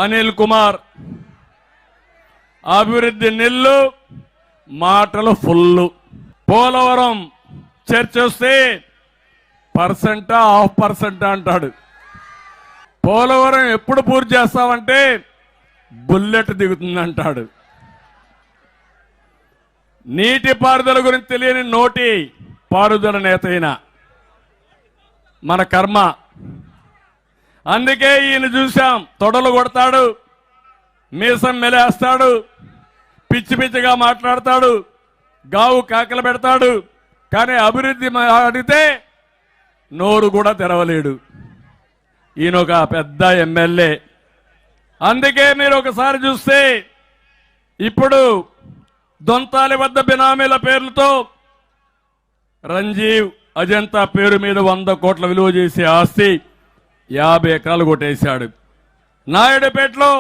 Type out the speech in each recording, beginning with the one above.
అనిల్ కుమార్ అభివృద్ధి నిల్లు మాటలు ఫుల్లు. పోలవరం చర్చ వస్తే పర్సెంటా 0.5% అంటాడు. పోలవరం ఎప్పుడు పూర్తి చేస్తామంటే బుల్లెట్ దిగుతుందంటాడు. నీటి పారుదల గురించి తెలియని నోటి పారుదల నేత అయిన మన కర్మ. అందుకే ఈయన చూశాం, తొడలు కొడతాడు, మీసం మెలేస్తాడు, పిచ్చి పిచ్చిగా మాట్లాడతాడు, గావు కాకలు పెడతాడు. కానీ అభివృద్ధి అడిగితే నోరు కూడా తెరవలేడు. ఈయన ఒక పెద్ద ఎమ్మెల్యే. అందుకే మీరు ఒకసారి చూస్తే ఇప్పుడు దొంతాలి వద్ద బినామీల పేర్లతో రంజీవ్ అజంతా పేరు మీద 100 కోట్ల విలువ చేసే ఆస్తి 50 ఎకరాలు కొట్టేశాడు. నాయుడుపేటలో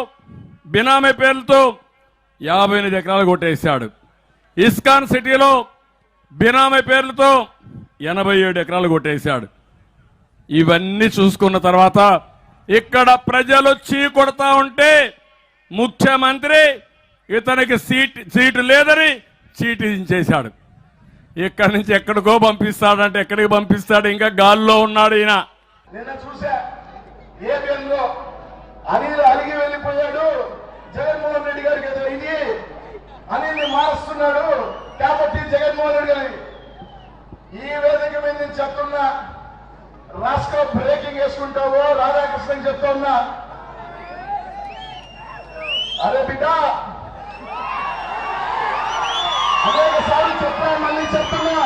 బినామీ పేర్లతో 58 ఎకరాలు కొట్టేశాడు. ఇస్కాన్ సిటీలో బినామీ పేర్లతో 87 ఎకరాలు కొట్టేశాడు. ఇవన్నీ చూసుకున్న తర్వాత ఇక్కడ ప్రజలు చీ కొడతా ఉంటే ముఖ్యమంత్రి ఇతనికి సీటు లేదని చీటించేశాడు. ఇక్కడి నుంచి ఎక్కడికో పంపిస్తాడంటే ఎక్కడికి పంపిస్తాడు? ఇంకా గాల్లో ఉన్నాడు ఈయన. నిన్న చూసా ఏబిఎన్లో అనిల్ అలిగి వెళ్ళిపోయాడు. జగన్మోహన్ రెడ్డి గారికి ఏదో ఇది అనిల్ని మారుస్తున్నాడు కాబట్టి జగన్మోహన్ రెడ్డి గారి ఈ వేదిక మీద నేను చెప్తున్నా, రాష్ట్ర బ్రేకింగ్ వేసుకుంటావో రాధాకృష్ణకి చెప్తా ఉన్నా, అరే బిడ్డ అనేక సార్లు చెప్పా, మళ్ళీ చెప్తున్నా,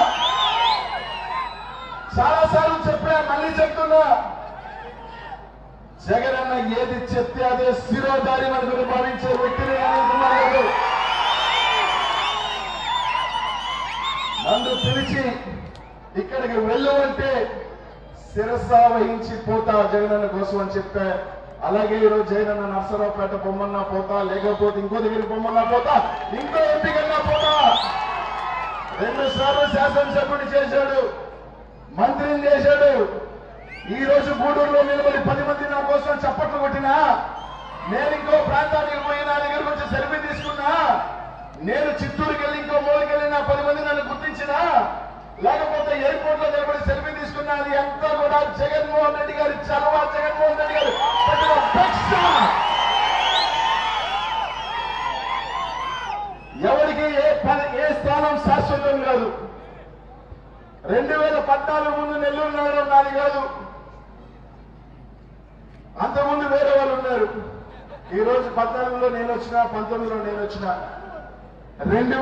చాలా సార్లు చెప్పా, మళ్ళీ చెప్తున్నా, జగన్ అన్న ఏది చెప్తే అదే శిరోధారి మనకు భావించే వ్యక్తిని అనుకున్నాడు. నన్ను పిలిచి ఇక్కడికి వెళ్ళు అంటే శిరస వహించి పోతా జగనన్న కోసం అని చెప్పా. అలాగే ఈరోజు జగనన్న నర్సరావుపేట బొమ్మన్నా పోతా, లేకపోతే ఇంకో దగ్గరికి బొమ్మన్నా పోతా, ఇంకో ఎంపీకన్నా పోతా. 2 సార్లు శాసనసభ్యుడు చేశాడు, మంత్రిని చేశాడు. ఈ రోజు గూడూరులో నిలబడి 10 మంది నా కోసం చప్పట్లు కొట్టినా, నేను ఇంకో ప్రాంతానికి పోయి నా దగ్గరకు వచ్చి సెల్ఫీ తీసుకున్నా, నేను చిత్తూరుకి వెళ్ళి ఇంకో మూలకి వెళ్ళి నా 10 మంది నన్ను గుర్తించినా, లేకపోతే ఎయిర్పోర్ట్ లో నిలబడి సెల్ఫీ తీసుకున్నా, అది అంతా కూడా జగన్మోహన్ రెడ్డి గారి చలవ, జగన్మోహన్ రెడ్డి గారు ఎవరికి ఏ స్థానం శాశ్వతం కాదు. 2014 ముందు నెల్లూరు నగరం నాది కాదు, అంతకుముందు వేరే వాళ్ళు ఉన్నారు. ఈ రోజు 14లో నేను వచ్చినా, 19లో నేను వచ్చినా, 2000